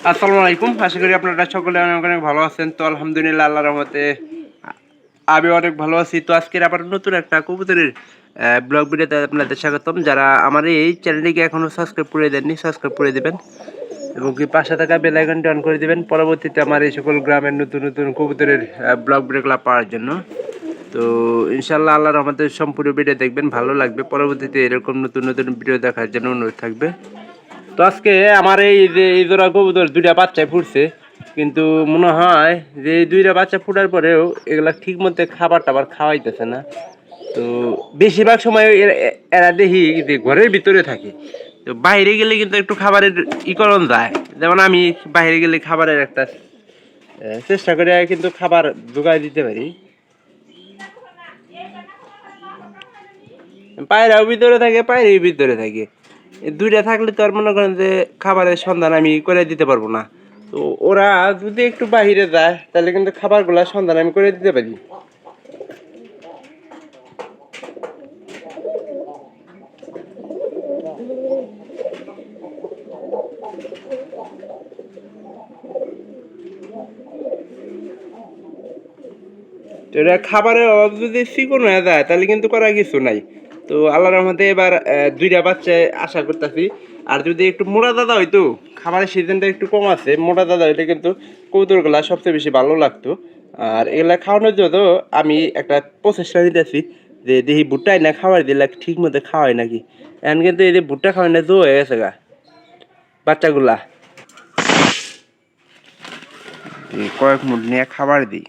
আসসালামু আলাইকুম। আশা করি আপনারা সকলে অনেক অনেক ভালো আছেন। তো আলহামদুলিল্লাহ আল্লাহর রহমতে আমি অনেক ভালো আছি। তো আজকের আবার নতুন একটা কবুতরের ব্লগ ভিডিওতে আপনাদের স্বাগতম। যারা আমার এই চ্যানেলটিকে এখনও সাবস্ক্রাইব করে দেননি সাবস্ক্রাইব করে দেবেন এবং কি পাশে থাকা বেল আইকনটি অন করে দেবেন পরবর্তীতে আমার এই সকল গ্রামের নতুন নতুন কবুতরের ব্লগ ভিডিওগুলো পাওয়ার জন্য। তো ইনশাল্লাহ আল্লাহর রহমতে সম্পূর্ণ ভিডিও দেখবেন, ভালো লাগবে। পরবর্তীতে এরকম নতুন নতুন ভিডিও দেখার জন্য অনুরোধ থাকবে। তো আজকে আমার এই যে এই জোড়া কবুতর দুইটা বাচ্চায় ফুটছে, কিন্তু মনে হয় যে এই দুইটা বাচ্চা ফুটার পরেও এগুলা ঠিক মতো খাবার টাবার খাওয়াইতেছে না। তো বেশিরভাগ সময় এরা দেখি যে ঘরের ভিতরে থাকে। তো বাইরে গেলে কিন্তু একটু খাবারের ইকরণ যায়, যেমন আমি বাইরে গেলে খাবারের একটা চেষ্টা করে কিন্তু খাবার জোগাড় দিতে পারি। পায়রাও ভিতরে থাকে, পায়রাও ভিতরে থাকে। দুইটা থাকলে তো আর মনে করেন যে খাবারের সন্ধান আমি করে দিতে পারবো না। তো ওরা যদি একটু বাহিরে যায় তাহলে কিন্তু খাবারগুলা সন্ধান আমি করে দিতে পারি। তো এটা খাবারের অভাব যদি চিকন হয়ে যায় তাহলে কিন্তু করার কিছু নাই। তো আল্লাহর রহমতে এবার দুইটা বাচ্চা আশা করতেছি। আর যদি একটু মোটা দাদা হইতো, খাবারের সিজনটা একটু কম আছে, মোটা দাদা হইলে কিন্তু কবুতরগুলা সবচেয়ে বেশি ভালো লাগতো। আর এগুলা খাওয়ানোর জন্য আমি একটা প্রচেষ্টা নিতেছি যে দেখি ভুট্টাই না খাবার দিলে ঠিক মতো খাওয়াই নাকি। এখন কিন্তু এই যে ভুট্টা খাওয়াই না জো হয়ে গেছে গা বাচ্চাগুলা। কয়েক মুঠ নিয়ে খাবার দিই,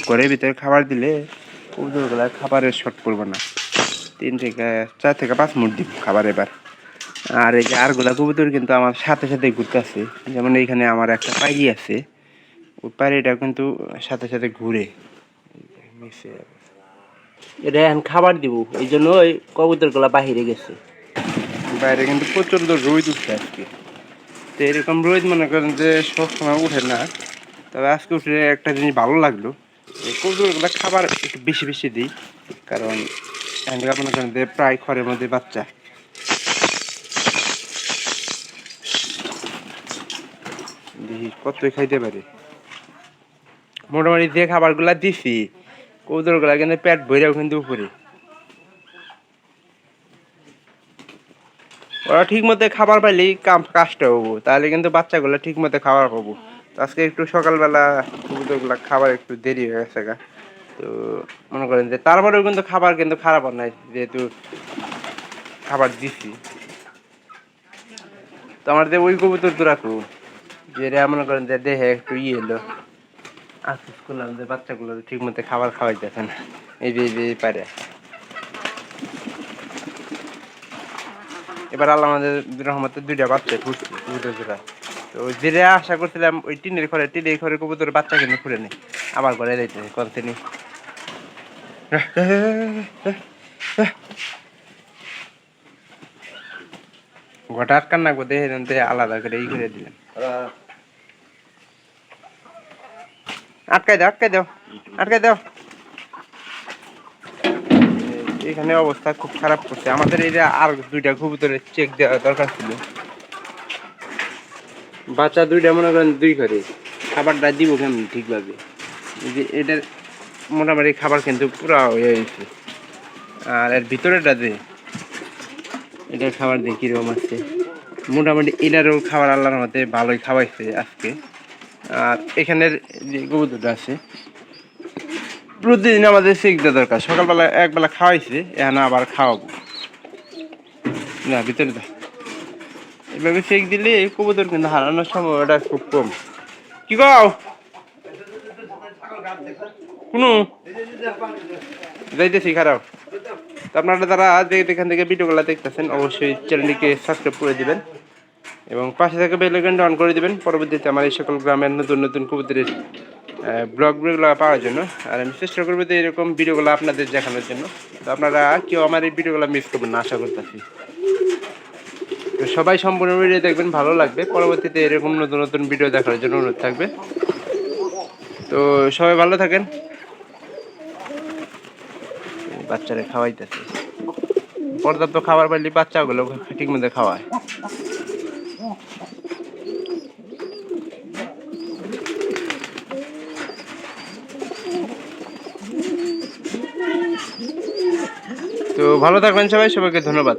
ঘরের ভিতরে খাবার দিলে কবুতরগুলা খাবারের শর্ট পড়বে না। 4 থেকে 5 মুঠ দিব খাবার এবার। আর এই যে আরগুলা কবুতর কিন্তু আমার সাথে সাথে ঘুরতেছে, যেমন এইখানে আমার একটা পায়রি আছে, ওই পায়রিটা কিন্তু সাথে সাথে ঘুরে। এটা এখন খাবার দিব, এই জন্য ওই কবুতরগুলা বাহিরে গেছে। বাইরে কিন্তু প্রচন্ড রোদ উঠছে আজকে। তো এরকম রোদ মনে করেন যে সবসময় উঠে না, তবে আজকে উঠে একটা জিনিস ভালো লাগলো, এই কবুতরগুলা খাবার একটু বেশি বেশি দিই, কারণ মনে করেন যে প্রায় ঘরের মধ্যে বাচ্চা। দেখি কতই খাইতে পারে। মোটামুটি যে খাবারগুলা দিছি কবুতরগুলা কিন্তু পেট ভরেও কিন্তু উপরে। ওরা ঠিক মতো খাবার পাইলেই কাজটা হবো, তাহলে কিন্তু বাচ্চাগুলো ঠিক মতো খাবার পাবো। তো আজকে একটু সকালবেলা কবুতরগুলা খাবার একটু দেরি হয়ে গেছে গা। তো মনে করেন যে তারপরেও কিন্তু খাবার কিন্তু খারাপ আর নাই, যেহেতু খাবার দিছি। তো আমার যে ওই কবুতর তো রাখবো যেটা মনে করেন যে দেহে একটু এলো, আফসোস করলাম যে বাচ্চাগুলো ঠিক মতো খাবার খাওয়াইতেছে না। এই যে পারে এবার আল্লাহ আমাদের রহমতে দুইটা বাচ্চা ফুটছে কবুতর জোড়া। তো যেটা আশা করছিলাম ওই টিনের ঘরে কবুতর বাচ্চা কিন্তু ফুটে নেই, আবার ঘরে যাইতে কন্টিনিউ। ঘটা আটকান না দেখে আলাদা করে ই করে দিলেন। আটকাই দাও আটকাই দাও আটকাই দাও। এখানে অবস্থা খুব খারাপ করছে আমাদের। এই যে আর দুইটা কবুতরের চেক দেওয়া দরকার ছিল। বাচ্চা দুইটা মনে করেন দুই ঘরে, খাবারটা দিব কেমন ঠিকভাবে? এই যে এটার মোটামুটি খাবার কিন্তু পুরা হয়ে গেছে। আর এর ভিতরেটা যে এটার খাবার দিয়ে কীরকম আছে, মোটামুটি এটারও খাবার আল্লাহর মতে ভালোই খাওয়াইছে আজকে। আর এখানের যে কবুতরটা আছে প্রতিদিন আমাদের চেক দেওয়া দরকার। সকালবেলা একবেলা খাওয়াইছে, এখন আবার খাওয়াবো না ভিতরে দা। এভাবে চেক দিলে কবুতর কিন্তু হারানোর সম্ভাবনাটা খুব কম। কি গাও কোনো যাইতেছি খারাপ। তো আপনারা যারা এখান থেকে ভিডিওগুলো দেখতেছেন অবশ্যই চ্যানেলটিকে সাবস্ক্রাইব করে দিবেন এবং পাশে থেকে বেল আইকনটা অন করে দিবেন পরবর্তীতে আমার এই সকল গ্রামের নতুন নতুন কবুতরের ব্লগগুলো পাওয়ার জন্য। আর আমি চেষ্টা করবো যে এরকম ভিডিওগুলো আপনাদের দেখানোর জন্য। তো আপনারা কেউ আমার এই ভিডিওগুলো মিস করবেন না আশা করতেছি। তো সবাই সম্পূর্ণ ভিডিও দেখবেন, ভালো লাগবে। পরবর্তীতে এরকম নতুন নতুন ভিডিও দেখার জন্য অনুরোধ থাকবে। তো সবাই ভালো থাকেন। বাচ্চারা খাওয়াইতেছে, পর্যাপ্ত খাবার পাইলে বাচ্চাগুলো ঠিক মতো খাওয়ায়। তো ভালো থাকবেন সবাই, সবাইকে ধন্যবাদ।